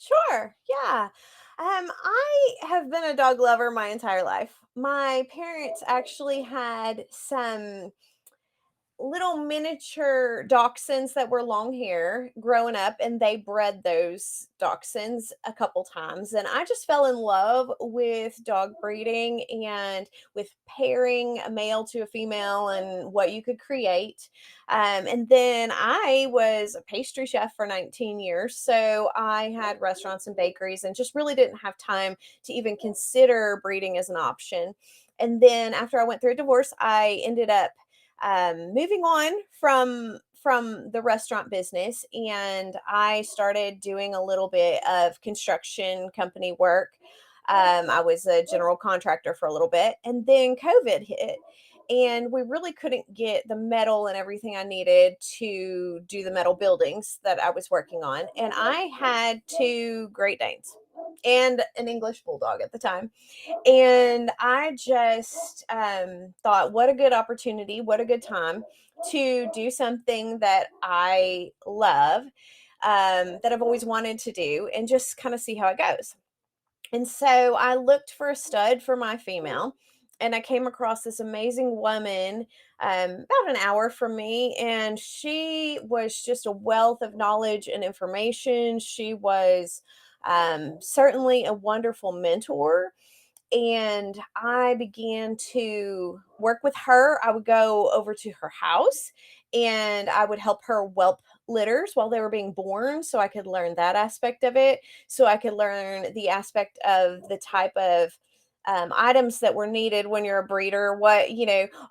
Sure. Yeah. I have been a dog lover my entire life. My parents actually had some little miniature dachshunds that were long hair growing up, and they bred those dachshunds a couple times, and I just fell in love with dog breeding and with pairing a male to a female and what you could create. And then I was a pastry chef for 19 years, so I had restaurants and bakeries and just really didn't have time to even consider breeding as an option. And then after I went through a divorce, I ended up moving on from the restaurant business, and I started doing a little bit of construction company work. I was a general contractor for a little bit, and then COVID hit, and we really couldn't get the metal and everything I needed to do the metal buildings that I was working on. And I had two Great Danes and an English Bulldog at the time. And I just thought, what a good opportunity, what a good time to do something that I love, that I've always wanted to do, and just kind of see how it goes. And so I looked for a stud for my female, and I came across this amazing woman about an hour from me, and she was just a wealth of knowledge and information. She was certainly a wonderful mentor, and I began to work with her. I would go over to her house and I would help her whelp litters while they were being born so I could learn that aspect of it. So I could learn the aspect of the type of items that were needed when you're a breeder,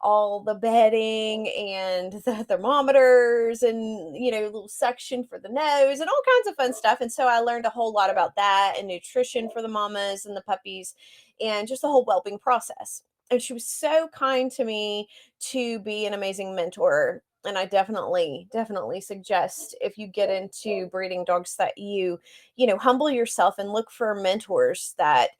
all the bedding and the thermometers and, little suction for the nose and all kinds of fun stuff. And so I learned a whole lot about that and nutrition for the mamas and the puppies and just the whole whelping process. And she was so kind to me to be an amazing mentor. And I definitely suggest if you get into breeding dogs that humble yourself and look for mentors that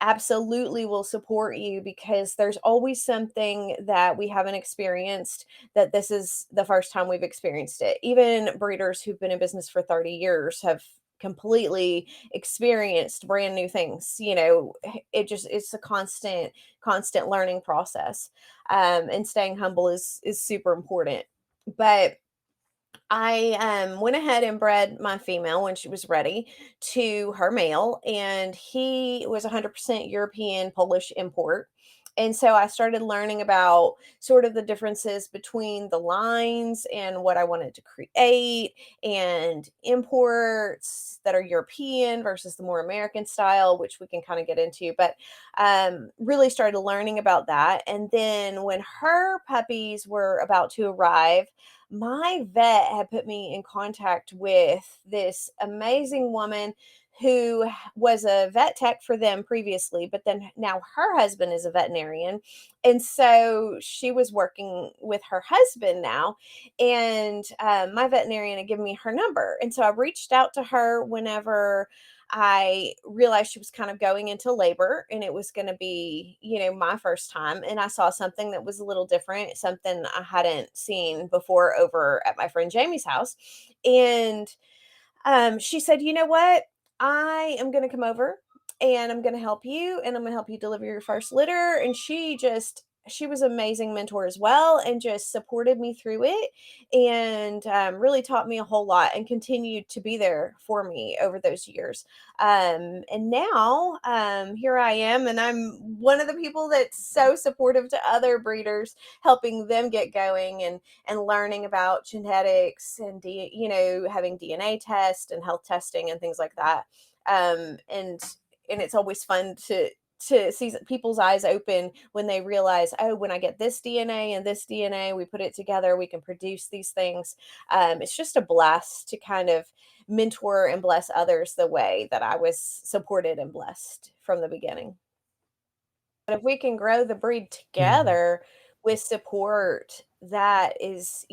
absolutely will support you, because there's always something that we haven't experienced that this is the first time we've experienced it. Even breeders who've been in business for 30 years have completely experienced brand new things. It's a constant learning process. And staying humble is super important. But I went ahead and bred my female when she was ready to her male, and he was 100% European Polish import. And so I started learning about sort of the differences between the lines and what I wanted to create, and imports that are European versus the more American style, which we can kind of get into. But really started learning about that. And then when her puppies were about to arrive, my vet had put me in contact with this amazing woman who was a vet tech for them previously, but then now her husband is a veterinarian. And so she was working with her husband now. And my veterinarian had given me her number. And so I reached out to her whenever I realized she was kind of going into labor and it was going to be, my first time. And I saw something that was a little different, something I hadn't seen before over at my friend Jamie's house. And she said, "You know what? I am going to come over and I'm going to help you, and I'm going to help you deliver your first litter." And she was an amazing mentor as well, and just supported me through it, and really taught me a whole lot and continued to be there for me over those years. And now here I am, and I'm one of the people that's so supportive to other breeders, helping them get going and learning about genetics and having DNA tests and health testing and things like that. And it's always fun to see people's eyes open when they realize, oh, when I get this DNA and this DNA, we put it together, we can produce these things. It's just a blast to kind of mentor and bless others the way that I was supported and blessed from the beginning. But if we can grow the breed Mhm. together with support, that is,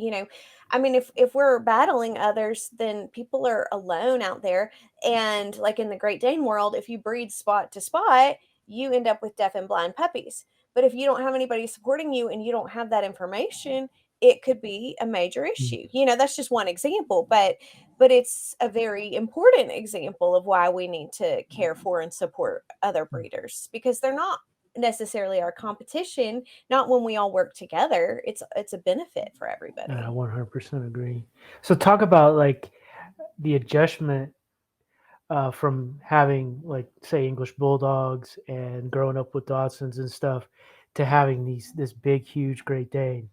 I mean, if we're battling others, then people are alone out there. And like in the Great Dane world, if you breed spot to spot, you end up with deaf and blind puppies. But if you don't have anybody supporting you and you don't have that information, it could be a major Mm, issue. That's just one example, but it's a very important example of why we need to care for and support other mm. breeders, because they're not necessarily our competition, not when we all work together. It's a benefit for I everybody. 100% agree. So talk about like the adjustment from having like say English Bulldogs and growing up with Dachshunds and stuff to having this big huge Great Dane.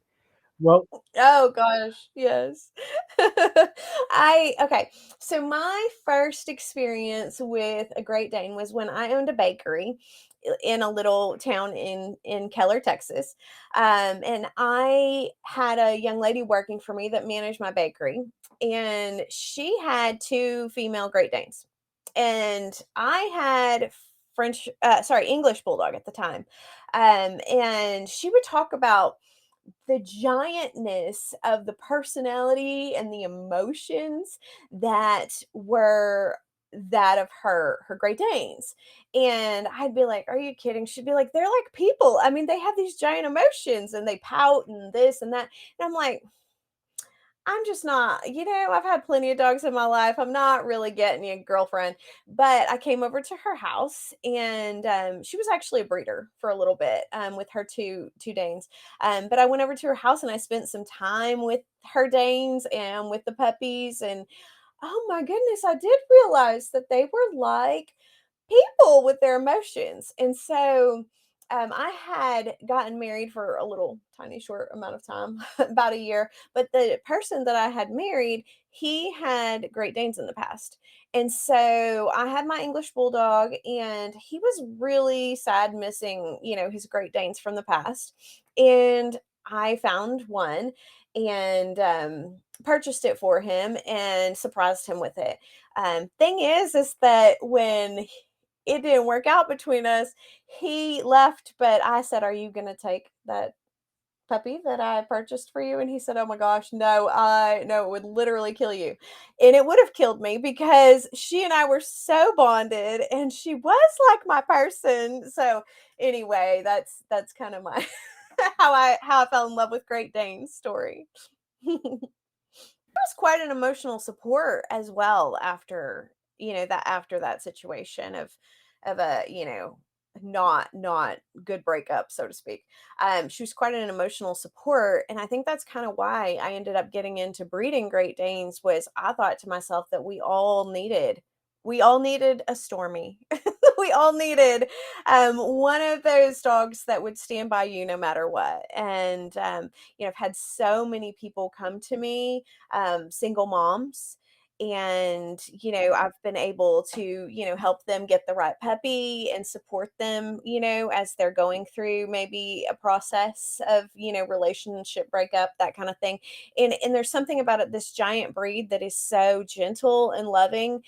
Well, Oh gosh, yes. I okay. So my first experience with a Great Dane was when I owned a bakery in a little town in Keller, Texas. And I had a young lady working for me that managed my bakery, and she had two female Great Danes, and I had English Bulldog at the time. And she would talk about the giantness of the personality and the emotions that were that of her Great Danes. And I'd be like, "Are you kidding?" She'd be like, "They're like people. I mean, they have these giant emotions and they pout and this and that." And I'm like, I'm just not, I've had plenty of dogs in my life. I'm not really getting you, girlfriend. But I came over to her house, and she was actually a breeder for a little bit with her two Danes. But I went over to her house and I spent some time with her Danes and with the puppies. And oh my goodness, I did realize that they were like people with their emotions. And so I had gotten married for a little tiny short amount of time, about a year. But the person that I had married, he had Great Danes in the past. And so I had my English Bulldog, and he was really sad missing, his Great Danes from the past. And I found one and purchased it for him and surprised him with it. Thing is that when it didn't work out between us. He left, but I said, "Are you gonna take that puppy that I purchased for you?" And he said, "Oh my gosh, no, I no, it would literally kill you." And it would have killed me because she and I were so bonded and she was like my person. So anyway, that's kind of my how I fell in love with Great Dane's story. Was quite an emotional support as well after after that situation of a not good breakup, so to speak. She was quite an emotional support, and I think that's kind of why I ended up getting into breeding Great Danes. Was I thought to myself that we all needed a Stormy. We all needed one of those dogs that would stand by you no matter what. And I've had so many people come to me, single moms. And, I've been able to, help them get the right puppy and support them, as they're going through maybe a process of, relationship breakup, that kind of thing. And there's something about it, this giant breed that is so gentle and loving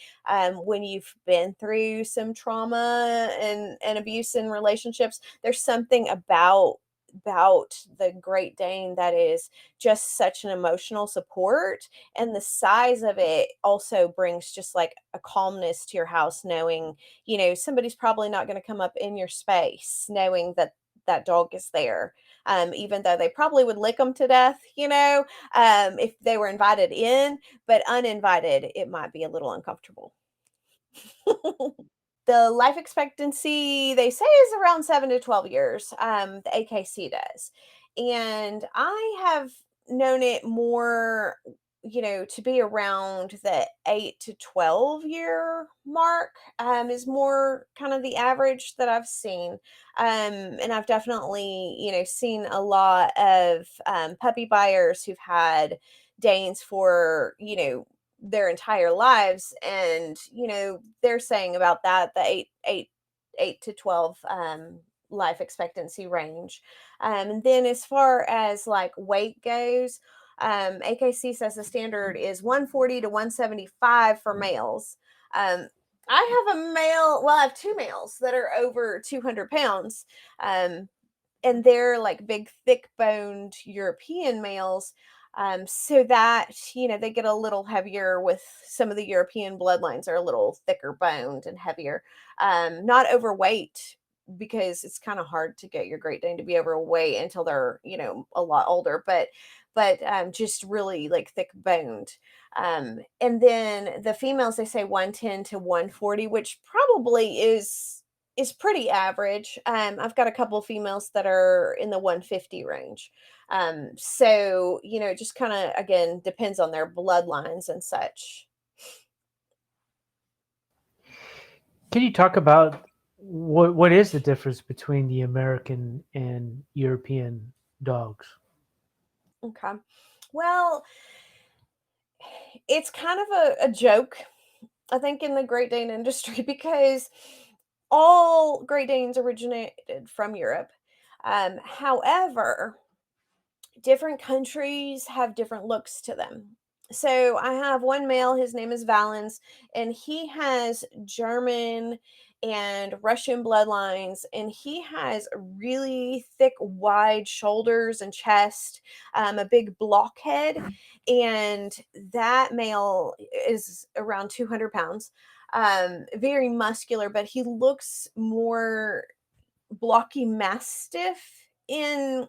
when you've been through some trauma and abuse in relationships. There's something about the Great Dane that is just such an emotional support, and the size of it also brings just like a calmness to your house, knowing somebody's probably not going to come up in your space, knowing that that dog is there. Even though they probably would lick them to death, if they were invited in, but uninvited, it might be a little uncomfortable. The life expectancy, they say, is around 7 to 12 years, the AKC does. And I have known it more, to be around the 8 to 12-year mark, is more kind of the average that I've seen. And I've definitely, seen a lot of puppy buyers who've had Danes for, their entire lives. And they're saying about that, the 8 to 12 life expectancy range. And then as far as like weight goes, AKC says the standard is 140 to 175 for males. um, I have a male, well, I have two males that are over 200 pounds. um, and they're like big, thick boned European males. So that, they get a little heavier with some of the European bloodlines are a little thicker boned and heavier. Not overweight because it's kind of hard to get your Great Dane to be overweight until they're, a lot older, but just really like thick boned. And then the females, they say 110 to 140, which probably is pretty average. I've got a couple of females that are in the 150 range. So, it just kind of, again, depends on their bloodlines and such. Can you talk about what is the difference between the American and European dogs? Okay. Well, it's kind of a joke, I think, in the Great Dane industry because all Great Danes originated from Europe. However, different countries have different looks to them. So I have one male, his name is Valens, and he has German and Russian bloodlines, and he has really thick, wide shoulders and chest, a big blockhead, and that male is around 200 pounds, very muscular, but he looks more blocky mastiff in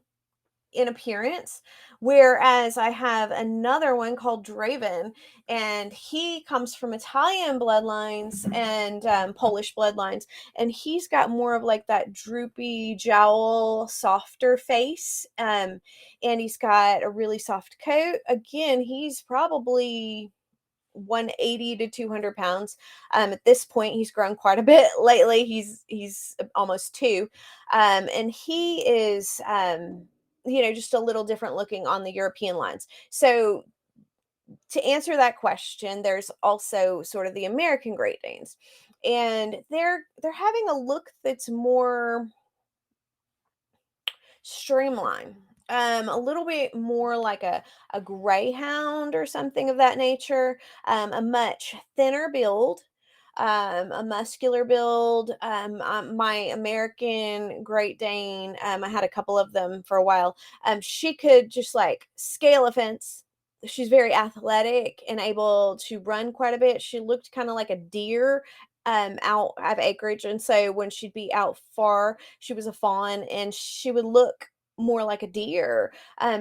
appearance, whereas I have another one called Draven, and he comes from Italian bloodlines and Polish bloodlines, and he's got more of like that droopy jowl, softer face, and he's got a really soft coat. Again, he's probably 180 to 200 pounds. At this point, he's grown quite a bit lately. He's almost two, and he is, just a little different looking on the European lines. So to answer that question, there's also sort of the American Great Danes, and they're having a look that's more streamline, a little bit more like a greyhound or something of that nature, a much thinner build, a muscular build. My American Great Dane, I had a couple of them for a while. She could just like scale a fence. She's very athletic and able to run quite a bit. She looked kind of like a deer out of acreage, and so when she'd be out far, she was a fawn, and she would look more like a deer,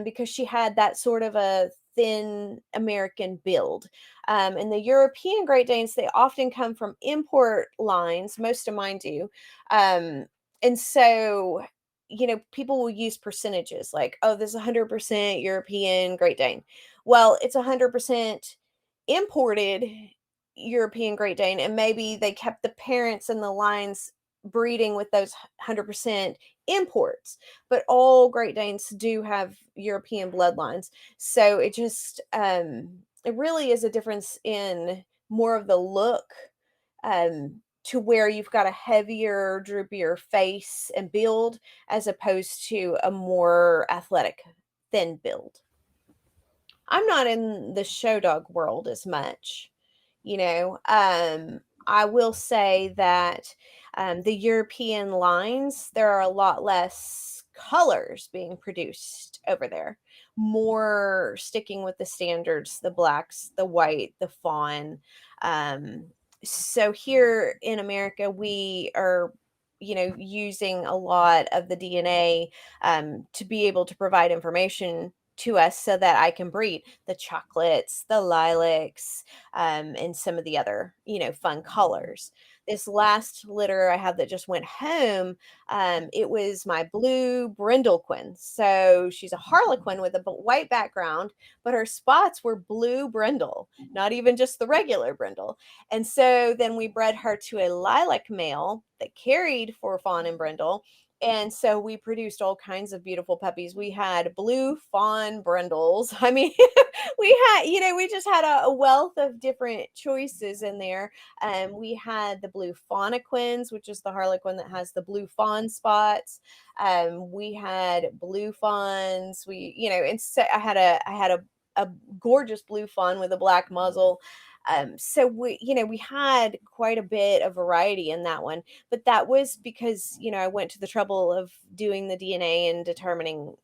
because she had that sort of a thin American build. And the European Great Danes, they often come from import lines. Most of mine do. Um, and so, people will use percentages like, oh, this is 100% European Great Dane. Well, it's 100% imported European Great Dane, and maybe they kept the parents and the lines breeding with those 100% imports, but all Great Danes do have European bloodlines. So it really is a difference in more of the look, to where you've got a heavier, droopier face and build as opposed to a more athletic, thin build. I'm not in the show dog world as much, you know. I will say that the European lines, there are a lot less colors being produced over there, more sticking with the standards, the blacks, the white, the fawn. Um, so here in America, we are, using a lot of the DNA, to be able to provide information to us so that I can breed the chocolates, the lilacs, and some of the other, fun colors. This last litter I had that just went home, it was my blue brindlequin. So she's a harlequin with a white background, but her spots were blue brindle, not even just the regular brindle. And so then we bred her to a lilac male that carried for fawn and brindle, and so we produced all kinds of beautiful puppies. We had blue fawn brindles. I mean, we just had a wealth of different choices in there. We had the blue faunaquins, which is the harlequin that has the blue fawn spots. We had blue fawns. And so I had a gorgeous blue fawn with a black muzzle. So we had quite a bit of variety in that one, but that was because, I went to the trouble of doing the DNA and determining,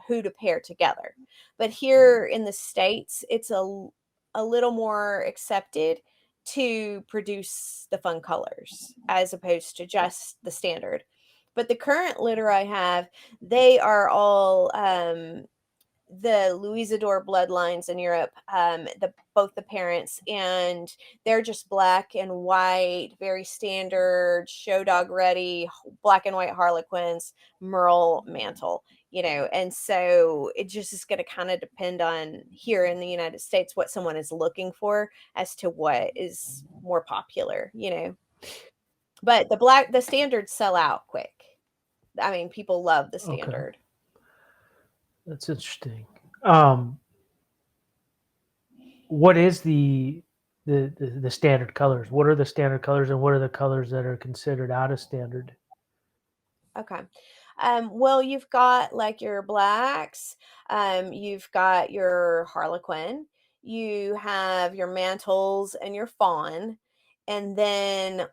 who to pair together. But here in the States, it's a little more accepted to produce the fun colors as opposed to just the standard. But the current litter I have, they are all the Louisador bloodlines in Europe, the both the parents, and they're just black and white, very standard, show dog ready, black and white Harlequins, Merle mantle, and so it just is going to kind of depend on here in the United States what someone is looking for as to what is more popular. But the standards sell out quick. I mean, people love the Okay, standard. that's interesting. Um, what is the standard colors? What are the standard colors, and what are the colors that are considered out of standard? Okay. Well, you've got like your blacks, you've got your harlequin, you have your mantles and your fawn, and then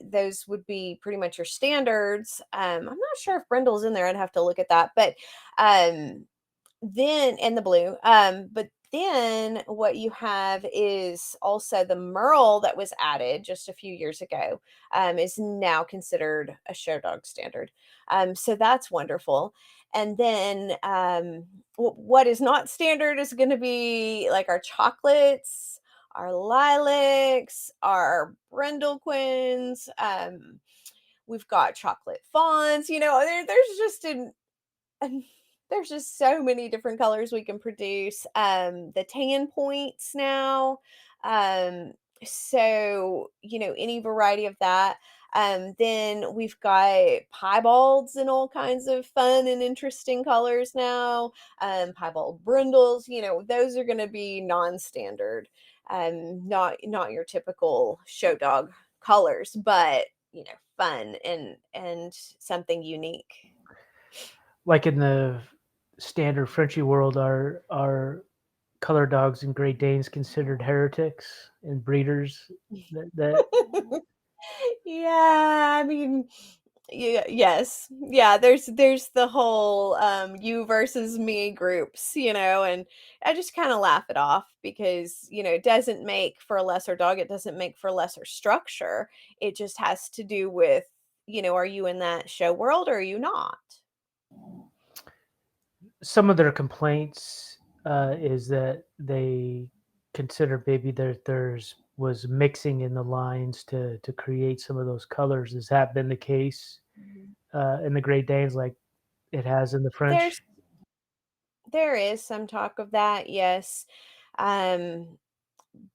those would be pretty much your standards. I'm not sure if brindle's in there. I'd have to look at that, but um, then and the blue. But then what you have is also the merle that was added just a few years ago, is now considered a show dog standard. So that's wonderful. And then what is not standard is going to be like our chocolates, our lilacs, our brindle quins. We've got chocolate fawns. There's just and there's just so many different colors we can produce. The tan points now. Um, so any variety of that. Then we've got piebalds in all kinds of fun and interesting colors now. Piebald brindles, those are going to be non-standard. Not your typical show dog colors, but fun and something unique. Like in the standard Frenchy world, are color dogs and Great Danes considered heretics and breeders? That Yeah, I mean, yeah, yes. Yeah, there's the whole you versus me groups, and I just kind of laugh it off because, it doesn't make for a lesser dog, it doesn't make for lesser structure. It just has to do with, are you in that show world or are you not? some of their complaints is that they consider maybe there's was mixing in the lines to create some of those colors. Has that been the case Mhm. in the Great Danes, like it has in the There's French? there is some talk of that, yes. Um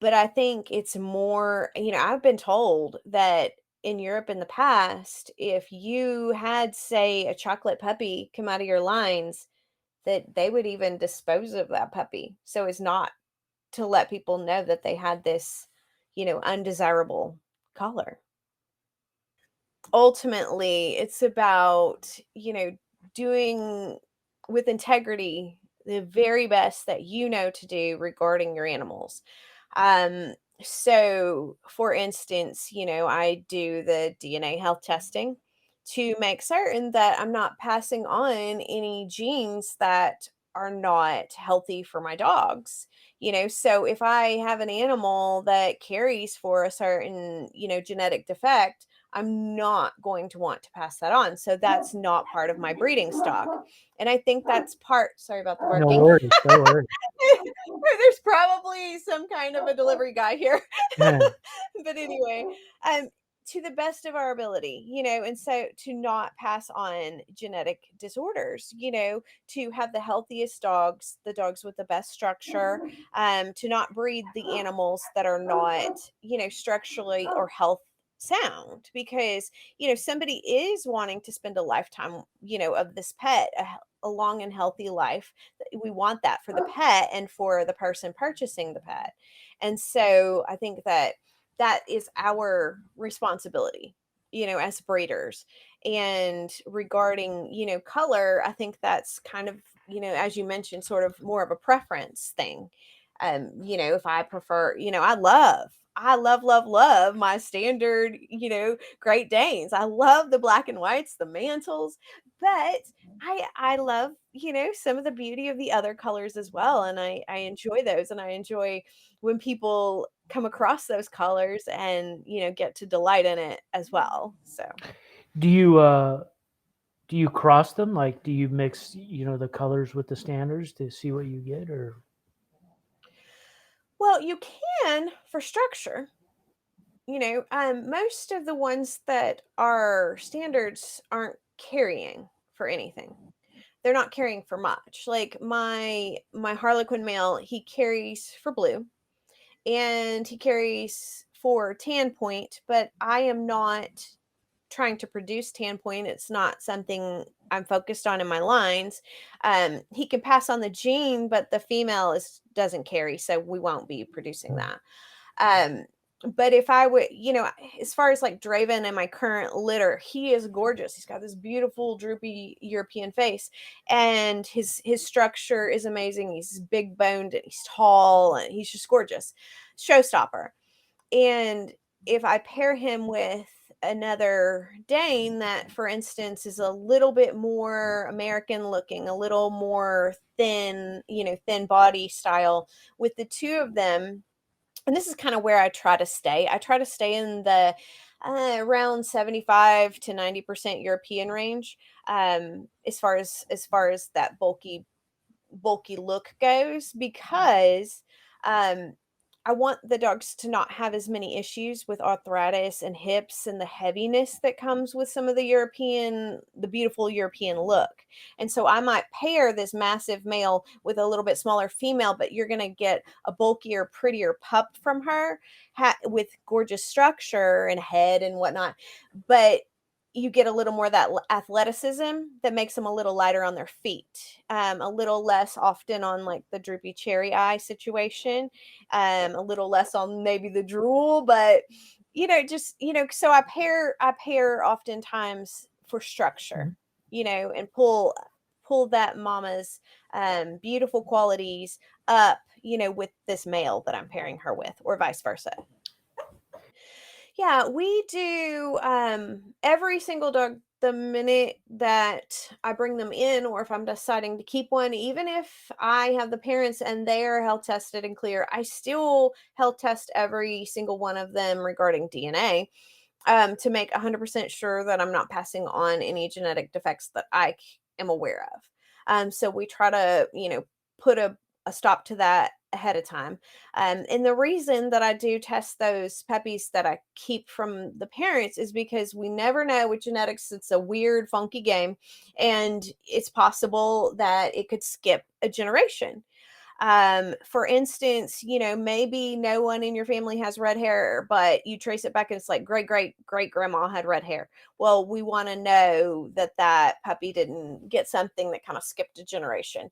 But I think it's more, I've been told that in Europe in the past, if you had, say, a chocolate puppy come out of your lines, that they would even dispose of that puppy. So it's not to let people know that they had this, undesirable color. Ultimately, it's about, doing with integrity the very best that you know to do regarding your animals. So for instance, I do the DNA health testing to make certain that I'm not passing on any genes that are not healthy for my dogs. So if I have an animal that carries for a certain, genetic defect, I'm not going to want to pass that on. So that's not part of my breeding stock. And I think that's sorry about the No barking. worries, no worries. There's probably some kind of a delivery guy here. Yeah. But anyway, um, to the best of our ability, and so to not pass on genetic disorders, to have the healthiest dogs, the dogs with the best structure, to not breed the animals that are not, structurally or health sound because somebody is wanting to spend a lifetime of this pet, a long and healthy life. We want that for the pet and for the person purchasing the pet. And so I think that is our responsibility, as breeders. And regarding, color, I think that's kind of, as you mentioned, sort of more of a preference thing. If I prefer, I love my standard, Great Danes. I love the black and whites, the mantles, but I love, some of the beauty of the other colors as well, and I enjoy those, and I enjoy when people come across those colors and, get to delight in it as well. So, Do you do you cross them? Like, do you mix, the colors with the standards to see what you get, or well, you can for structure. Most of the ones that are standards aren't carrying for anything. They're not carrying for much. Like my Harlequin male, he carries for blue and he carries for tan point, but I am not trying to produce tan point. It's not something I'm focused on in my lines. He can pass on the gene, but the female is doesn't carry, so we won't be producing that. Um, but if I would, as far as like Draven and my current litter, he is gorgeous. He's got this beautiful droopy European face, and his structure is amazing. He's big boned and he's tall and he's just gorgeous, showstopper. And if I pair him with another Dane that, for instance, is a little bit more American looking, a little more thin, thin body style, with the two of them, and this is kind of where I try to stay. I try to stay in the around 75 to 90% European range, as far as that bulky look goes, because um I want the dogs to not have as many issues with arthritis and hips and the heaviness that comes with some of the beautiful European look. And so I might pair this massive male with a little bit smaller female, but you're going to get a bulkier, prettier pup from her, with gorgeous structure and head and whatnot. But you get a little more of that athleticism that makes them a little lighter on their feet, a little less often on like the droopy cherry eye situation, a little less on maybe the drool, but just so I pair oftentimes for structure, Mhm. and pull that mama's beautiful qualities up, with this male that I'm pairing her with, or vice versa. Yeah, we do, every single dog the minute that I bring them in, or if I'm deciding to keep one, even if I have the parents and they're health tested and clear, I still health test every single one of them regarding DNA, to make 100% sure that I'm not passing on any genetic defects that am aware of. So we try to, put a stop to that ahead of time. And the reason that I do test those puppies that I keep from the parents is because we never know with genetics. It's a weird, funky game, and it's possible that it could skip a generation. For instance, maybe no one in your family has red hair, but you trace it back and it's like great great great grandma had red hair. Well, we want to know that that puppy didn't get something that kind of skipped a generation.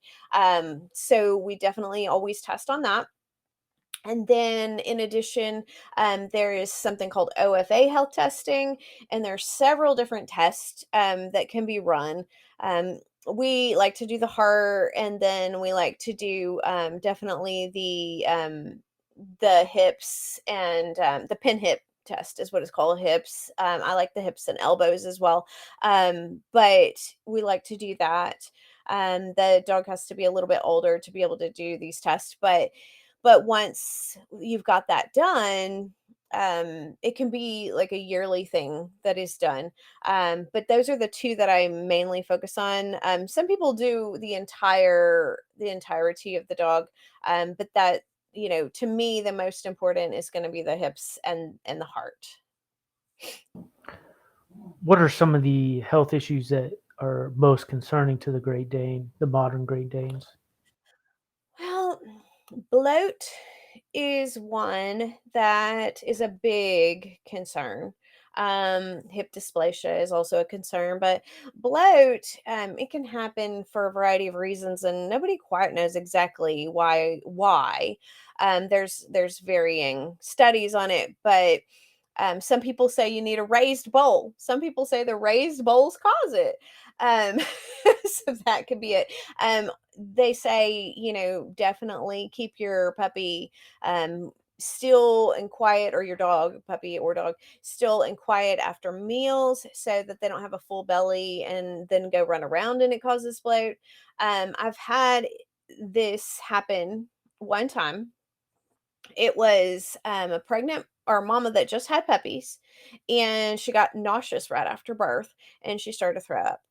So we definitely always test on that. And then, in addition, there is something called OFA health testing, and there's several different tests that can be run. Um, we like to do the heart, and then we like to do, definitely the hips, and the pin hip test is what it's called, hips. I like the hips and elbows as well, but we like to do that. The dog has to be a little bit older to be able to do these tests, but once you've got that done, it can be like a yearly thing that is done. But those are the two that I mainly focus on. Some people do the entirety of the dog, but that, to me, the most important is going to be the hips and the heart. What are some of the health issues that are most concerning to the Great Dane, the modern Great Danes? Well, bloat is one that is a big concern. Hip dysplasia is also a concern, but bloat, it can happen for a variety of reasons, and nobody quite knows exactly why. There's varying studies on it, but some people say you need a raised bowl. Some people say the raised bowls cause it. Um, so that could be it. They say, definitely keep your puppy still and quiet, or your dog, puppy or dog, still and quiet after meals so that they don't have a full belly and then go run around and it causes bloat. I've had this happen one time. It was, a pregnant or mama that just had puppies, and she got nauseous right after birth, and she started to throw up.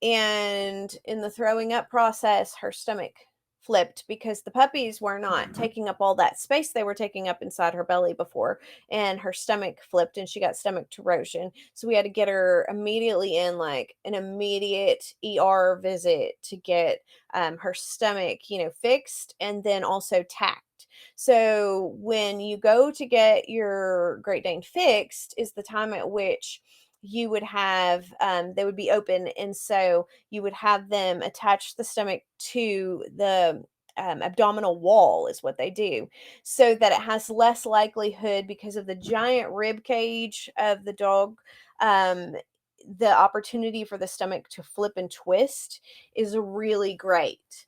And in the throwing up process, her stomach flipped because the puppies were not taking up all that space they were taking up inside her belly before, and her stomach flipped and she got stomach erosion. So we had to get her immediately in, like, an immediate ER visit to get, her stomach, fixed and then also tacked. So when you go to get your Great Dane fixed is the time at which you would have, they would be open, and so you would have them attach the stomach to the, abdominal wall is what they do, so that it has less likelihood, because of the giant rib cage of the dog, um, the opportunity for the stomach to flip and twist is really great.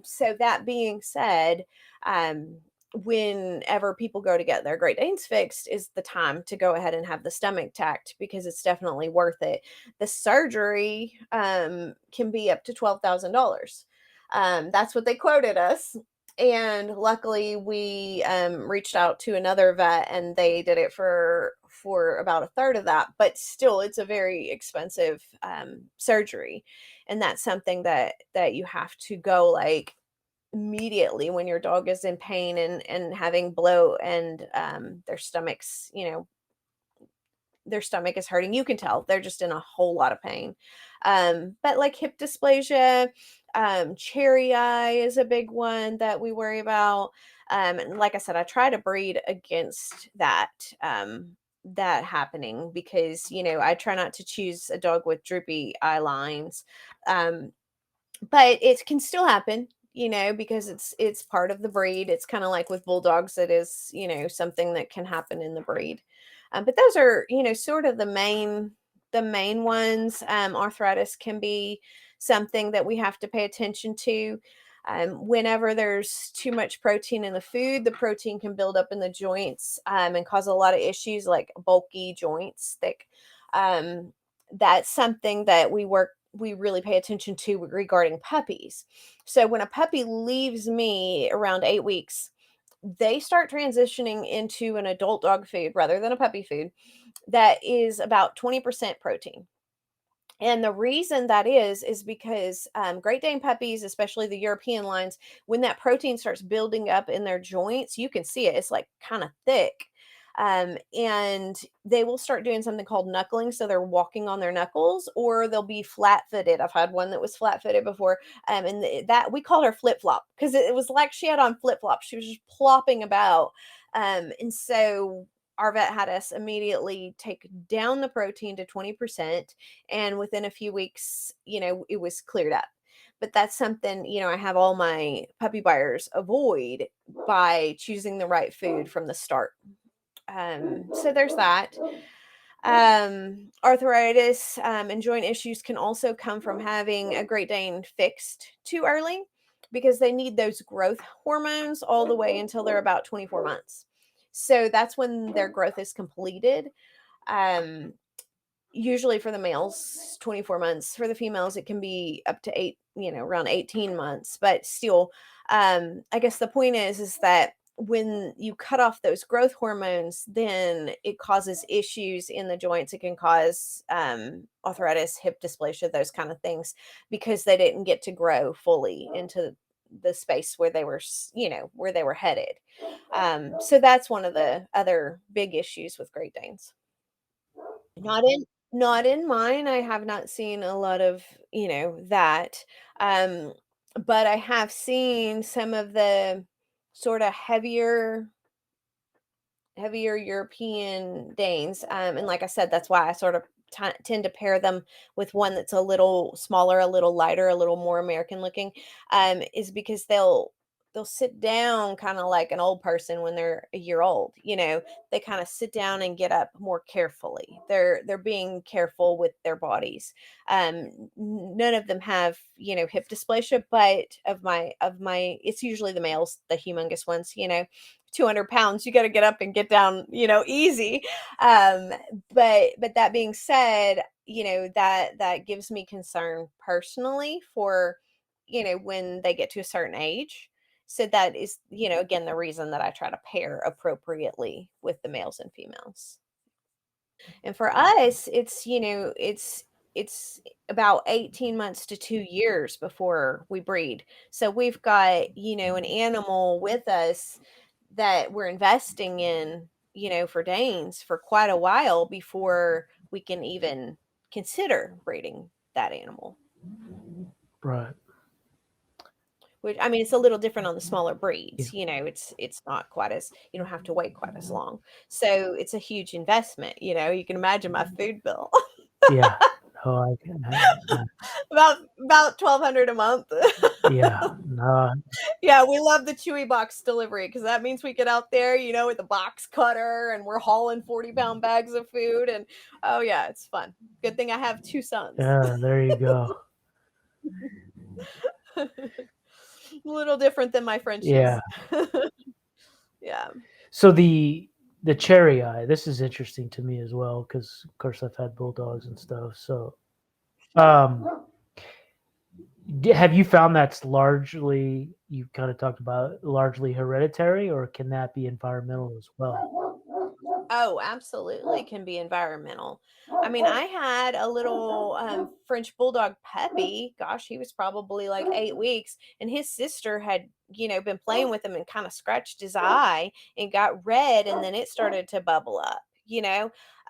So that being said, um, whenever people go to get their Great Danes fixed is the time to go ahead and have the stomach tacked, because it's definitely worth it. The surgery, can be up to $12,000. That's what they quoted us. And luckily, we, reached out to another vet, and they did it for about a third of that. But still, it's a very expensive, surgery, and that's something that you have to go, like, immediately when your dog is in pain and having bloat, and their stomach is hurting. You can tell they're just in a whole lot of pain. But like hip dysplasia, cherry eye is a big one that we worry about. And like I said, I try to breed against that happening, because I try not to choose a dog with droopy eye lines. Um, but it can still happen, because it's part of the breed. It's kind of like with bulldogs, it is, something that can happen in the breed. But those are, sort of the main ones. Arthritis can be something that we have to pay attention to. Whenever there's too much protein in the food, the protein can build up in the joints, and cause a lot of issues like bulky joints, thick. Um, that's something that we really pay attention to regarding puppies. So when a puppy leaves me around 8 weeks, they start transitioning into an adult dog food rather than a puppy food that is about 20% protein. And the reason that is because, Great Dane puppies, especially the European lines, when that protein starts building up in their joints, you can see it. It's like kind of thick. And they will start doing something called knuckling. So they're walking on their knuckles, or they'll be flat footed. I've had one that was flat footed before. And that we called her flip flop, because it was like she had on flip flops. She was just plopping about. And so our vet had us immediately take down the protein to 20, and within a few weeks, it was cleared up. But that's something, I have all my puppy buyers avoid by choosing the right food from the start. So there's that. Arthritis, and joint issues can also come from having a Great Dane fixed too early, because they need those growth hormones all the way until they're about 24 months. So that's when their growth is completed. Um, Usually for the males, 24 months. For the females, it can be up to around 18 months. But still, I guess the point is that when you cut off those growth hormones, then it causes issues in the joints. It can cause, arthritis, hip dysplasia, those kind of things, because they didn't get to grow fully into the space where they were, where they were headed. So that's one of the other big issues with Great Danes. Not in not in mine, I have not seen a lot of, that, um, but I have seen some of the sorta heavier European Danes, and like I said, that's why I sort of tend to pair them with one that's a little smaller, a little lighter, a little more American looking, is because they'll sit down kind of like an old person when they're a year old. They kind of sit down and get up more carefully. They're being careful with their bodies. None of them have, hip dysplasia, but of my it's usually the males, the humongous ones. 200 pounds, you got to get up and get down, easy. um but that being said, that gives me concern personally for, when they get to a certain age. So that is, again, the reason that I try to pair appropriately with the males and females. And for us, it's about 18 months to 2 years before we breed. So we've got, an animal with us that we're investing in, for Danes for quite a while before we can even consider breeding that animal. Right. Which, I mean, it's a little different on the smaller Yeah. breeds. It's not quite as, you don't have to wait quite as long. So it's a huge investment. You can imagine my food bill. Yeah. No, I can. About 1,200 a month. Yeah. No. Yeah, we love the Chewy box delivery because that means we get out there, with the box cutter and we're hauling 40-pound bags of food. And oh, yeah, it's fun. Good thing I have two sons. Yeah. There you go. A little different than my Yeah. Frenchies. Yeah. So the cherry eye. This is interesting to me as well because, of course, I've had bulldogs and stuff. So, um, have you found that's largely, you kind of talked about largely hereditary, or can that be environmental as well? Oh, absolutely can be environmental. I mean, I had a little French bulldog puppy. Gosh, he was probably like 8 weeks, and his sister had, been playing with him and kind of scratched his eye and got red, and then it started to bubble up.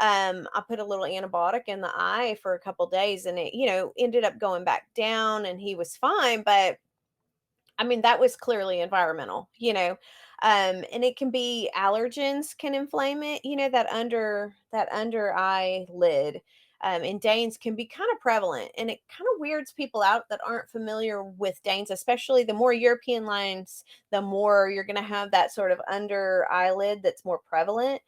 I put a little antibiotic in the eye for a couple days, and it, ended up going back down, and he was fine, but I mean, that was clearly environmental. And it can be allergens can inflame it, that under eye lid. And Danes can be kind of prevalent, and it kind of weirds people out that aren't familiar with Danes, especially the more European lines, the more you're going to have that sort of under eyelid that's more prevalent.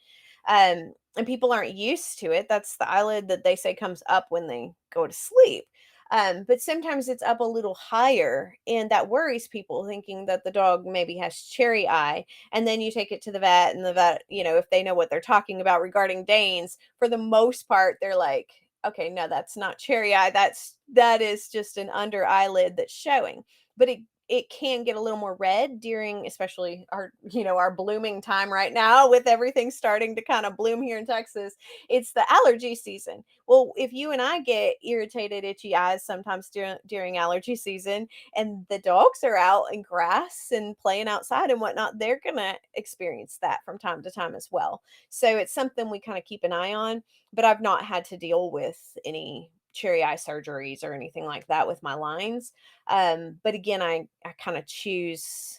And people aren't used to it. That's the eyelid that they say comes up when they go to sleep. But sometimes it's up a little higher, and that worries people, thinking that the dog maybe has cherry eye. And then you take it to the vet, and the vet, if they know what they're talking about regarding Danes, for the most part, they're like, okay, no, that's not cherry eye. That is just an under eyelid that's showing. But it can get a little more red during, especially our blooming time right now, with everything starting to kind of bloom here in Texas. It's the allergy season. Well, if you and I get irritated, itchy eyes sometimes during allergy season, and the dogs are out in grass and playing outside and whatnot, they're gonna experience that from time to time as well. So it's something we kind of keep an eye on. But I've not had to deal with any cherry eye surgeries or anything like that with my lines. But again, I kind of choose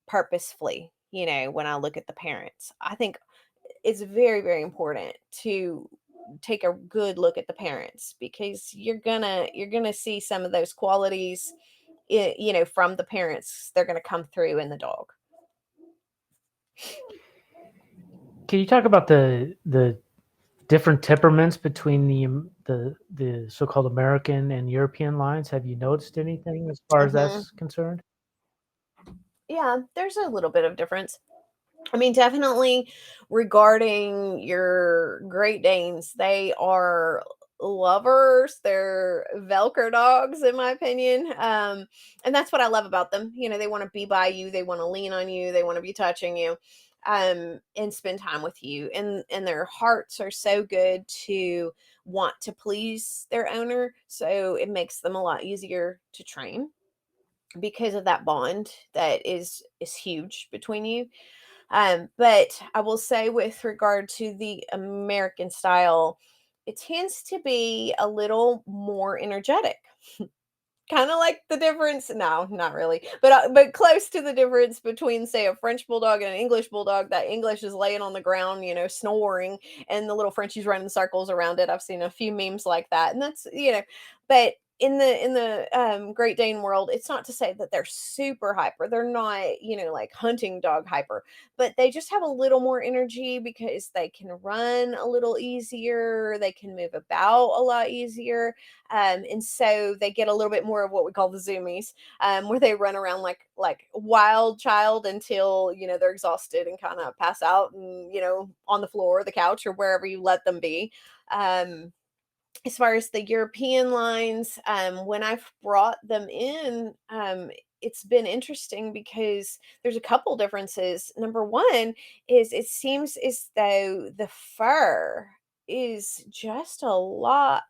purposefully, when I look at the parents. I think it's very, very important to take a good look at the parents, because you're gonna see some of those qualities, from the parents. They're gonna come through in the dog. Can you talk about the different temperaments between the so-called American and European lines? Have you noticed anything as far as Hmm. that's concerned? Yeah, there's a little bit of difference. I mean, definitely regarding your Great Danes, they are lovers. They're Velcro dogs, in my opinion. And that's what I love about them. They want to be by you, they want to lean on you, they want to be touching you, and spend time with you. And their hearts are so good to want to please their owner. So it makes them a lot easier to train because of that bond that is huge between you. But I will say, with regard to the American style, it tends to be a little more energetic. Kind of like the difference, no, not really, but close to the difference between, say, a French bulldog and an English bulldog. That English is laying on the ground, snoring, and the little Frenchie's running circles around it. I've seen a few memes like that, and that's. But in the Great Dane world, it's not to say that they're super hyper. They're not, like hunting dog hyper, but they just have a little more energy because they can run a little easier, they can move about a lot easier, and so they get a little bit more of what we call the zoomies, where they run around like a wild child until they're exhausted and kind of pass out and on the floor, the couch, or wherever you let them be. Um, as far as the European lines, when I've brought them in, it's been interesting because there's a couple differences. Number one is it seems as though the fur is just a lot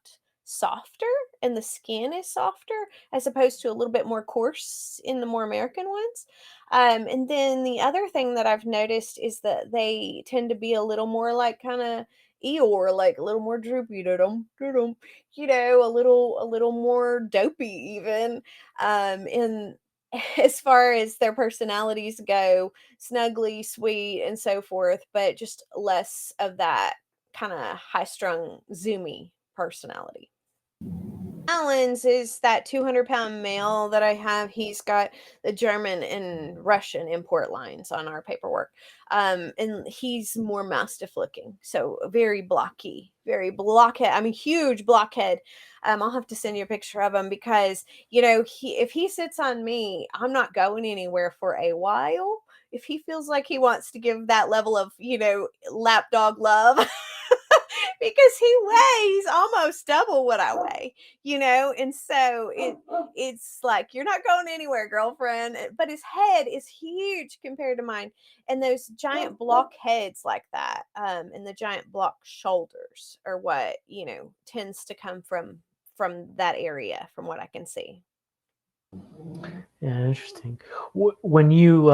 softer and the skin is softer as opposed to a little bit more coarse in the more American ones. And then the other thing that I've noticed is that they tend to be a little more like kind of Eeyore, like a little more droopy, da-dum, da-dum, a little more dopey even. And as far as their personalities go, snuggly, sweet, and so forth, but just less of that kind of high strung, zoomy personality. Alan's is that 200-pound male that I have. He's got the German and Russian import lines on our paperwork. And he's more mastiff looking, so very blocky, very blockhead. I mean, huge blockhead. I'll have to send you a picture of him because if he sits on me, I'm not going anywhere for a while. If he feels like he wants to give that level of lapdog love, because he weighs almost double what I weigh, and so it's like you're not going anywhere, girlfriend. But his head is huge compared to mine, and those giant block heads like that, and the giant block shoulders are what tends to come from that area, from what I can see. Yeah, interesting. When you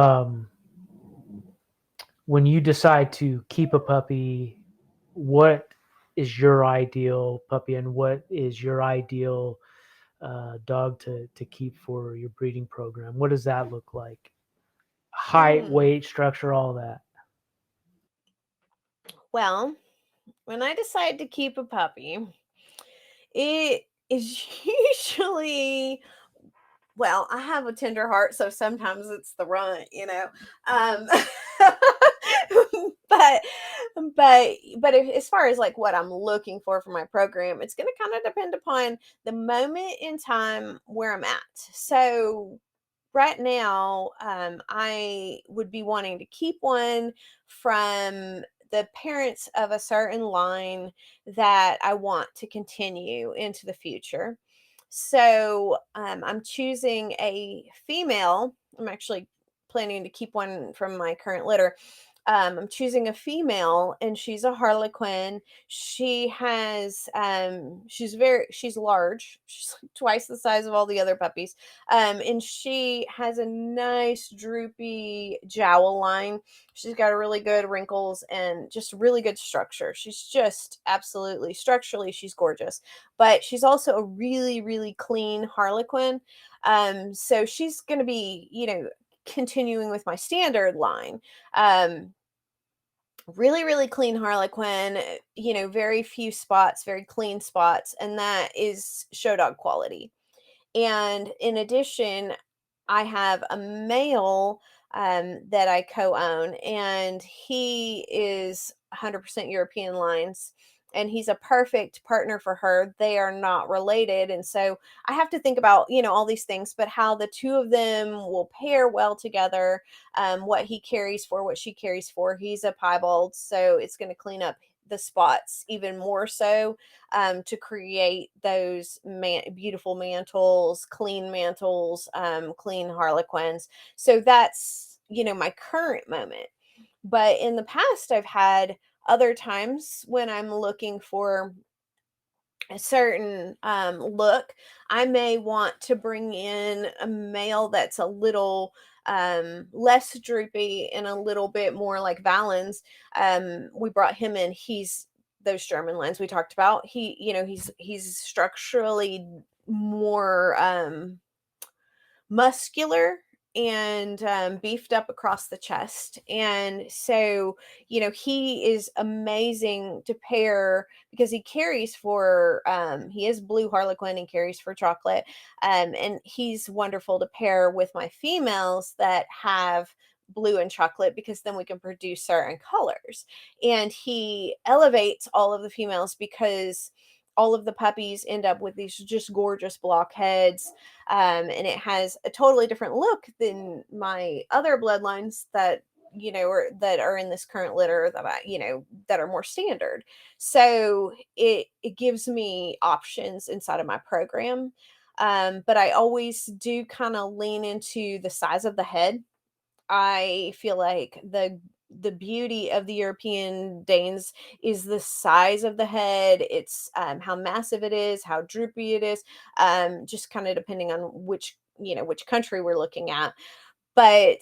decide to keep a puppy, what is your ideal puppy, and what is your ideal dog to keep for your breeding program? What does that look like? Height, Hmm. weight, structure, all that. Well, when I decide to keep a puppy, it is usually, well, I have a tender heart, so sometimes it's the runt. Um, but as far as like what I'm looking for my program, it's going to kind of depend upon the moment in time where I'm at. So right now, I would be wanting to keep one from the parents of a certain line that I want to continue into the future. So I'm choosing a female. I'm actually planning to keep one from my current litter. I'm choosing a female, and she's a Harlequin. She's large. She's like twice the size of all the other puppies, and she has a nice droopy jowl line. She's got a really good wrinkles and just really good structure. She's just absolutely structurally, she's gorgeous. But she's also a really, really clean Harlequin. So she's gonna be, continuing with my standard line. Um, Really, really clean Harlequin, very few spots, very clean spots, and that is show dog quality. And in addition, I have a male that I co-own, and he is 100% European lines, and he's a perfect partner for her. They are not related, and so I have to think about all these things, but how the two of them will pair well together. What he carries for, what she carries for. He's a piebald, so it's going to clean up the spots even more so, to create those beautiful mantles, clean Harlequins. So that's, my current moment. But in the past, I've had other times when I'm looking for a certain look. I may want to bring in a male that's a little less droopy and a little bit more like Valens. We brought him in. He's those German lines we talked about. He's structurally more muscular and beefed up across the chest. And so, he is amazing to pair because he carries for, he is blue Harlequin and carries for chocolate. And he's wonderful to pair with my females that have blue and chocolate because then we can produce certain colors. And he elevates all of the females because all of the puppies end up with these just gorgeous blockheads, and it has a totally different look than my other bloodlines that that are in this current litter that that are more standard. So it gives me options inside of my program, but I always do kind of lean into the size of the head. I feel like the beauty of the European Danes is the size of the head. It's how massive it is, how droopy it is, just kind of depending on which country we're looking at. But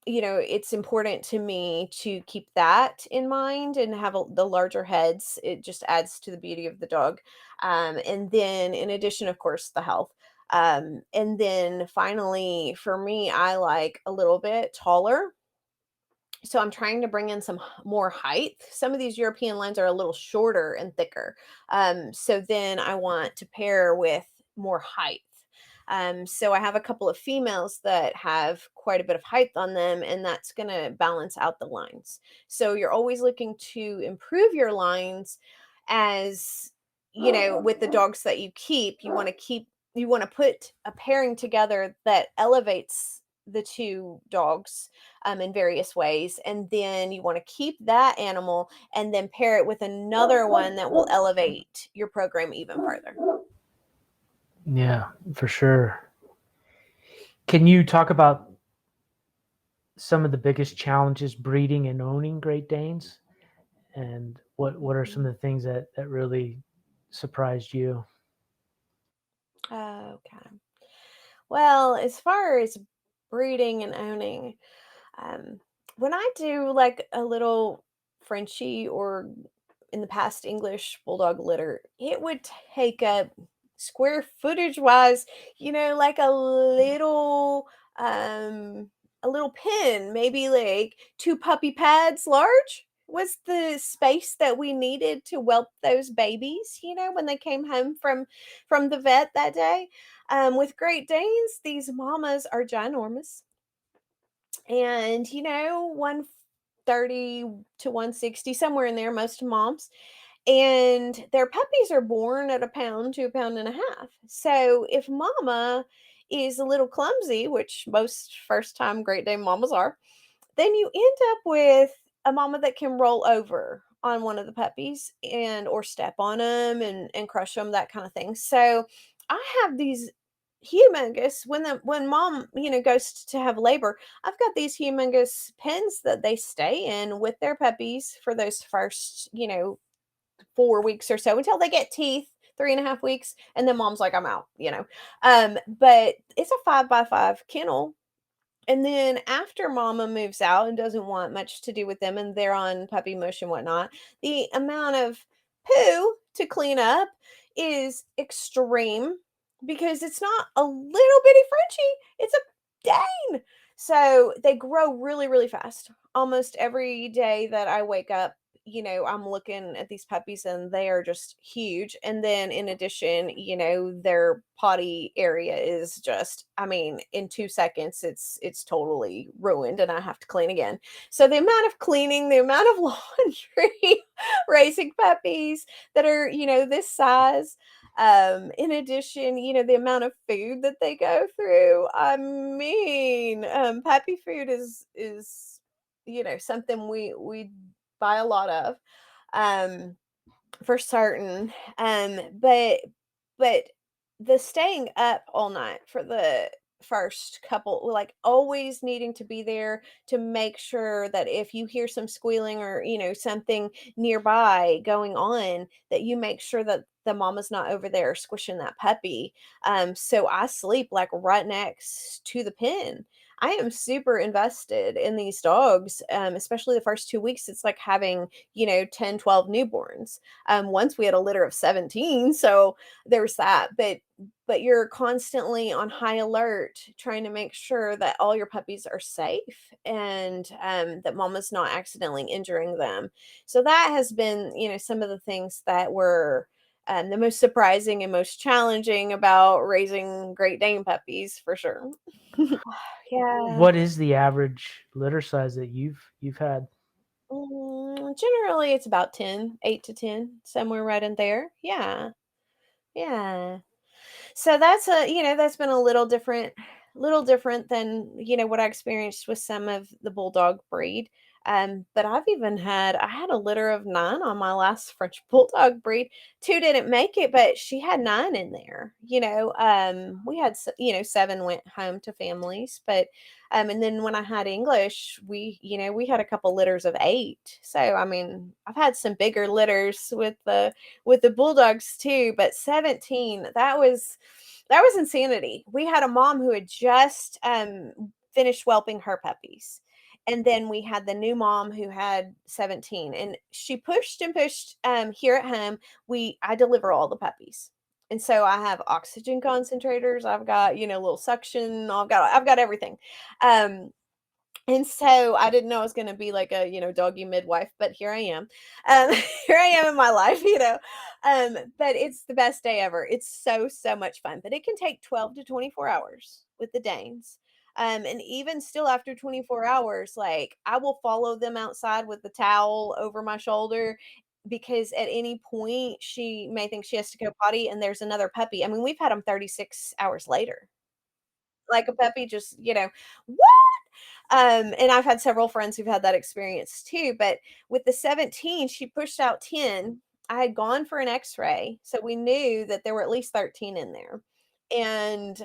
it's important to me to keep that in mind and have the larger heads. It just adds to the beauty of the dog. And then, in addition, of course, the health. And then finally, for me, I like a little bit taller, so I'm trying to bring in some more height. Some of these European lines are a little shorter and thicker. So then I want to pair with more height. So I have a couple of females that have quite a bit of height on them, and that's going to balance out the lines. So you're always looking to improve your lines as, with the dogs that you keep, you want to put a pairing together that elevates the two dogs in various ways. And then you want to keep that animal and then pair it with another one that will elevate your program even further. Yeah, for sure. Can you talk about some of the biggest challenges breeding and owning Great Danes? And what are some of the things that really surprised you? Okay. Well, as far as breeding and owning, um, when I do like a little Frenchie or in the past English bulldog litter, it would take up square footage wise, like a little pen, maybe like two puppy pads large was the space that we needed to whelp those babies, when they came home from the vet that day. With Great Danes, these mamas are ginormous, and 130 to 160, somewhere in there, most moms. And their puppies are born at a pound to a pound and a half. So if mama is a little clumsy, which most first time Great Dane mamas are, then you end up with a mama that can roll over on one of the puppies and or step on them and crush them, that kind of thing. So I have these humongous, when mom goes to have labor, I've got these humongous pens that they stay in with their puppies for those first 4 weeks or so until they get teeth, 3.5 weeks, and then mom's like, I'm out. But it's a 5 by 5 kennel. And then after mama moves out and doesn't want much to do with them and they're on puppy motion, whatnot, the amount of poo to clean up is extreme because it's not a little bitty Frenchie, it's a Dane. So they grow really, really fast. Almost every day that I wake up, I'm looking at these puppies and they are just huge. And then in addition, their potty area is just, I mean, in 2 seconds, it's totally ruined and I have to clean again. So the amount of cleaning, the amount of laundry, raising puppies that are, this size, in addition, the amount of food that they go through. I mean, puppy food is something we buy a lot of, um, for certain. But the staying up all night for the first couple, like always needing to be there to make sure that if you hear some squealing or something nearby going on, that you make sure that the mama's not over there squishing that puppy. So I sleep like right next to the pen. I am super invested in these dogs, especially the first 2 weeks. It's like having, 10, 12 newborns. Once we had a litter of 17, so there's that, but you're constantly on high alert trying to make sure that all your puppies are safe and, that mama's not accidentally injuring them. So that has been, some of the things that were, the most surprising and most challenging about raising Great Dane puppies for sure. Yeah. What is the average litter size that you've had? Generally, it's about 10, 8 to 10, somewhere right in there. Yeah. Yeah. So that's that's been a little different than, what I experienced with some of the bulldog breed. But I had a litter of 9 on my last French bulldog breed. 2 didn't make it, but she had 9 in there. We had 7 went home to families, but and then when I had English, we had a couple litters of 8. So I mean, I've had some bigger litters with the Bulldogs too, but 17, that was insanity. We had a mom who had just finished whelping her puppies. And then we had the new mom who had 17, and she pushed and pushed. Here at home, I deliver all the puppies. And so I have oxygen concentrators, I've got, little suction, I've got everything. Um, and so I didn't know I was gonna be like a, doggy midwife, but here I am. Here I am in my life, but it's the best day ever. It's so, so much fun, but it can take 12 to 24 hours with the Danes. And even still after 24 hours, like I will follow them outside with the towel over my shoulder because at any point she may think she has to go potty and there's another puppy. I mean, we've had them 36 hours later. Like a puppy just, "What?" And I've had several friends who've had that experience too, but with the 17, she pushed out 10. I had gone for an X-ray, so we knew that there were at least 13 in there. And,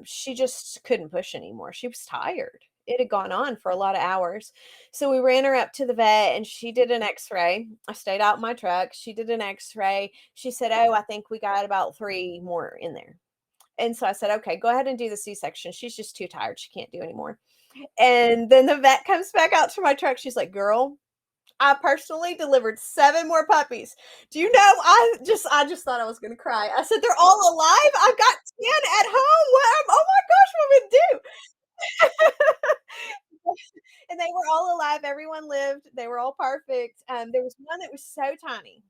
she just couldn't push anymore. She was tired. It had gone on for a lot of hours. So we ran her up to the vet and she did an X-ray. I stayed out in my truck. She did an X-ray. She said, "Oh, I think we got about 3 more in there." And so I said, "Okay, go ahead and do the C-section. She's just too tired. She can't do anymore." And then the vet comes back out to my truck. She's like, "Girl, I personally delivered 7 more puppies. Do you know, I just thought I was gonna cry." I said, "They're all alive? I've got 10 at home. Oh my gosh, what am I gonna do?" And they were all alive, everyone lived, they were all perfect. There was one that was so tiny.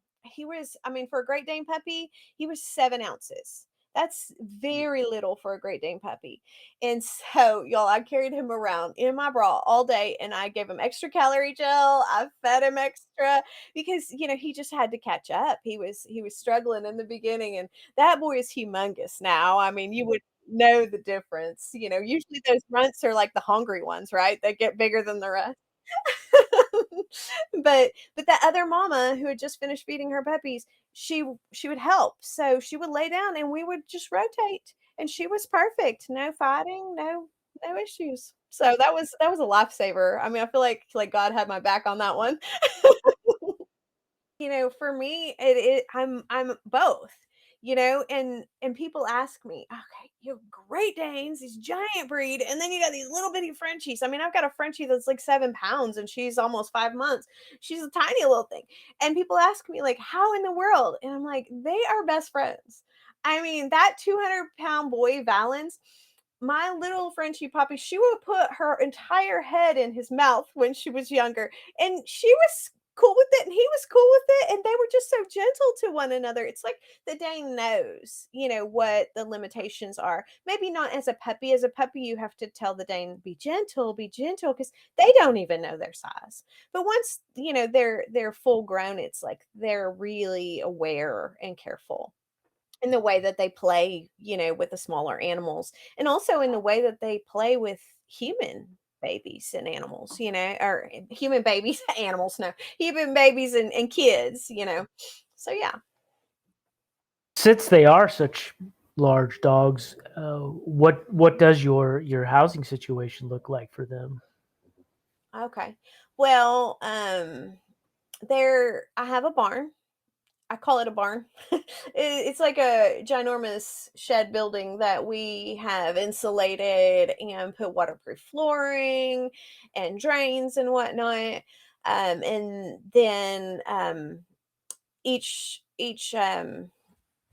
I mean, for a Great Dane puppy, he was 7 ounces. That's very little for a Great Dane puppy. And so, y'all, I carried him around in my bra all day and I gave him extra calorie gel. I fed him extra because, he just had to catch up. He was struggling in the beginning and that boy is humongous now. I mean, you would know the difference. Usually those runts are like the hungry ones, right? They get bigger than the rest. But that other mama who had just finished feeding her puppies, she would help. So she would lay down and we would just rotate. And she was perfect. No fighting, no issues. So that was a lifesaver. I mean, I feel like God had my back on that one. For me, I'm both, and people ask me, "Okay, you have Great Danes, these giant breed, and then you got these little bitty Frenchies." I mean, I've got a Frenchie that's like 7 pounds and she's almost 5 months. She's a tiny little thing. And people ask me, like, "How in the world?" And I'm like, they are best friends. I mean, that 200-pound boy, Valens, my little Frenchie puppy, she would put her entire head in his mouth when she was younger, and she was cool with it, and he was cool with it, and they were just so gentle to one another. It's like the Dane knows, what the limitations are. Maybe not as a puppy. As a puppy, you have to tell the Dane, be gentle, because they don't even know their size. But once, they're full grown, it's like they're really aware and careful in the way that they play, with the smaller animals, and also in the way that they play with human babies and animals, or human babies, animals, no, human babies and kids. So yeah. Since they are such large dogs, what does your housing situation look like for them? Okay. Well, there I have a barn. I call it a barn. It's like a ginormous shed building that we have insulated and put waterproof flooring and drains and whatnot. And then each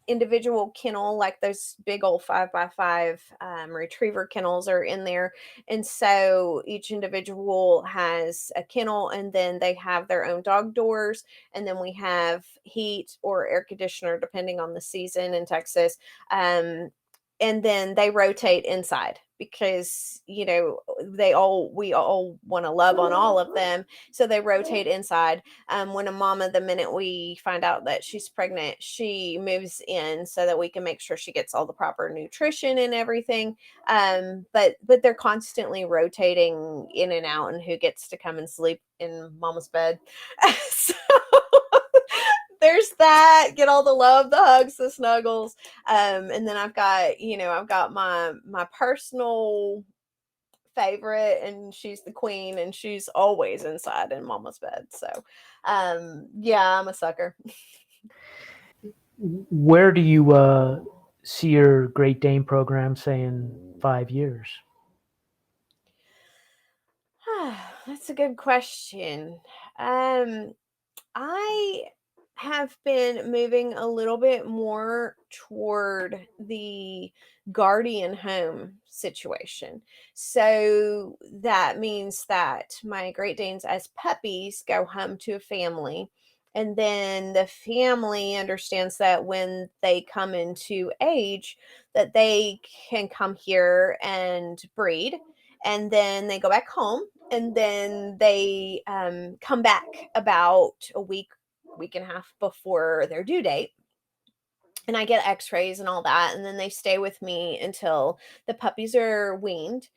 individual kennel, like those big old 5x5 retriever kennels, are in there. And so each individual has a kennel, and then they have their own dog doors. And then we have heat or air conditioner, depending on the season in Texas. And then they rotate inside because, we all want to love on all of them. So they rotate inside. When a mama, the minute we find out that she's pregnant, she moves in so that we can make sure she gets all the proper nutrition and everything. But they're constantly rotating in and out, and who gets to come and sleep in mama's bed. So there's that. Get all the love, the hugs, the snuggles. And then I've got my personal favorite, and she's the queen, and she's always inside in mama's bed. So yeah, I'm a sucker. Where do you see your Great Dane program say in 5 years? That's a good question. um I have been moving a little bit more toward the guardian home situation. So that means that my Great Danes as puppies go home to a family. And then the family understands that when they come into age, that they can come here and breed. And then they go back home, and then they come back about a week and a half before their due date, and I get x-rays and all that, and then they stay with me until the puppies are weaned,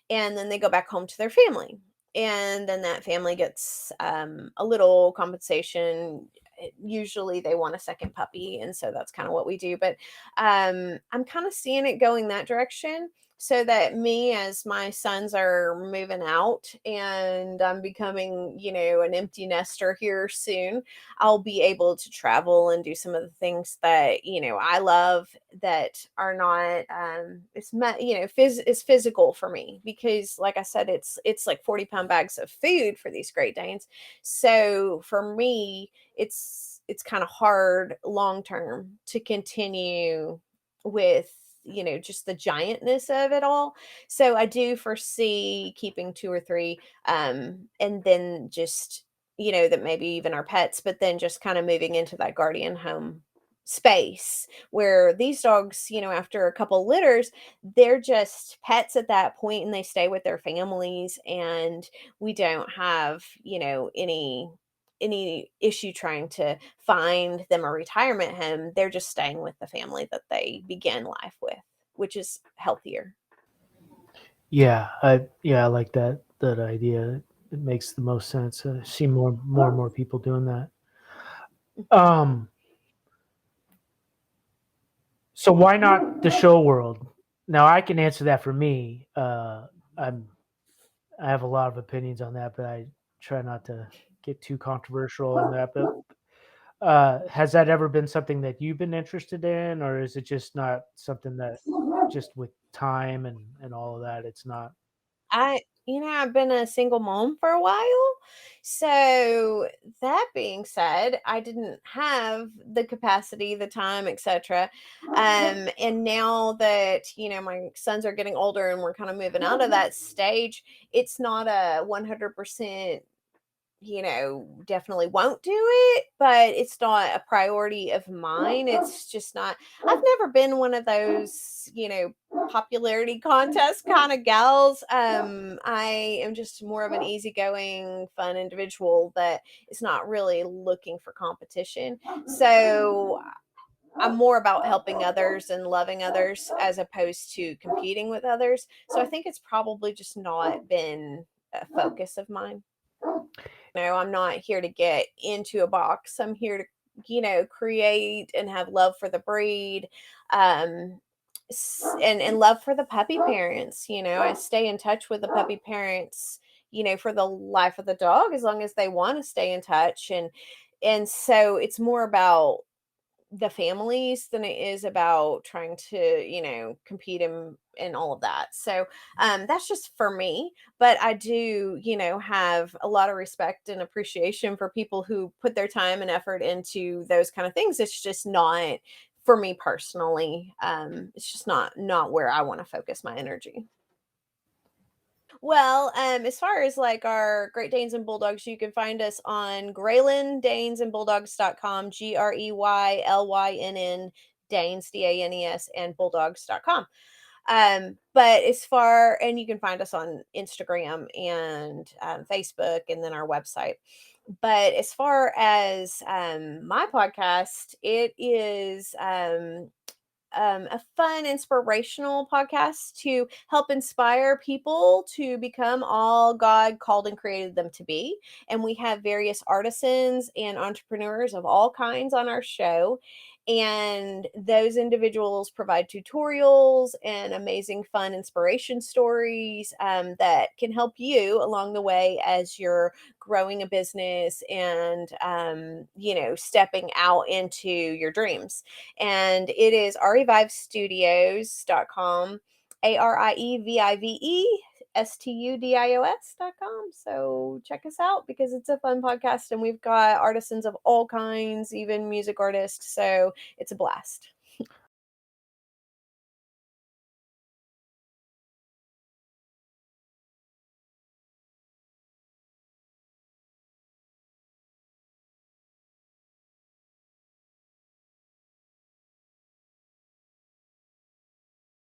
and then they go back home to their family. And then that family gets a little compensation. Usually they want a second puppy, and so that's kind of what we do. But I'm kind of seeing it going that direction, so that me, as my sons are moving out and I'm becoming, an empty nester here soon, I'll be able to travel and do some of the things that, I love, that are not it's physical for me, because like I said, it's like 40-pound bags of food for these Great Danes. So for me, it's kind of hard long term to continue with, just the giantness of it all. So I do foresee keeping two or three, and then just, that maybe even our pets, but then just kind of moving into that guardian home space, where these dogs, after a couple litters, they're just pets at that point, and they stay with their families, and we don't have, any issue trying to find them a retirement home. They're just staying with the family that they began life with, which is healthier. Yeah, I like that idea. It makes the most sense. I see more and more people doing that. Um, so why not the show world? Now I can answer that for me. I'm I have a lot of opinions on that, but I try not to get too controversial on that. But has that ever been something that you've been interested in, or is it just not something that just with time and all of that, it's not? I've been a single mom for a while. So that being said, I didn't have the capacity, the time, etc. And now that, my sons are getting older and we're kind of moving out of that stage, it's not a 100%, definitely won't do it, but it's not a priority of mine. It's just not, I've never been one of those, popularity contest kind of gals. I am just more of an easygoing, fun individual that is not really looking for competition. So I'm more about helping others and loving others as opposed to competing with others. So I think it's probably just not been a focus of mine. I'm not here to get into a box. I'm here to, create and have love for the breed, um, and love for the puppy parents. I stay in touch with the puppy parents, for the life of the dog, as long as they want to stay in touch. And And so it's more about the families than it is about trying to, compete and all of that. So that's just for me. But I do, have a lot of respect and appreciation for people who put their time and effort into those kind of things. It's just not for me personally. It's just not where I want to focus my energy. Well, as far as like our Great Danes and Bulldogs, you can find us on Greylynn, danesandbulldogs.com, GREYLYNN, Danes, DANES, and bulldogs.com. But as far, and you can find us on Instagram and Facebook and then our website. But as far as my podcast, it is a fun, inspirational podcast to help inspire people to become all God called and created them to be. And we have various artisans and entrepreneurs of all kinds on our show. And those individuals provide tutorials and amazing, fun inspiration stories that can help you along the way as you're growing a business and, stepping out into your dreams. And it is arievivestudios.com, ARIEVIVESTUDIOS.com. So check us out because it's a fun podcast and we've got artisans of all kinds, even music artists. So it's a blast.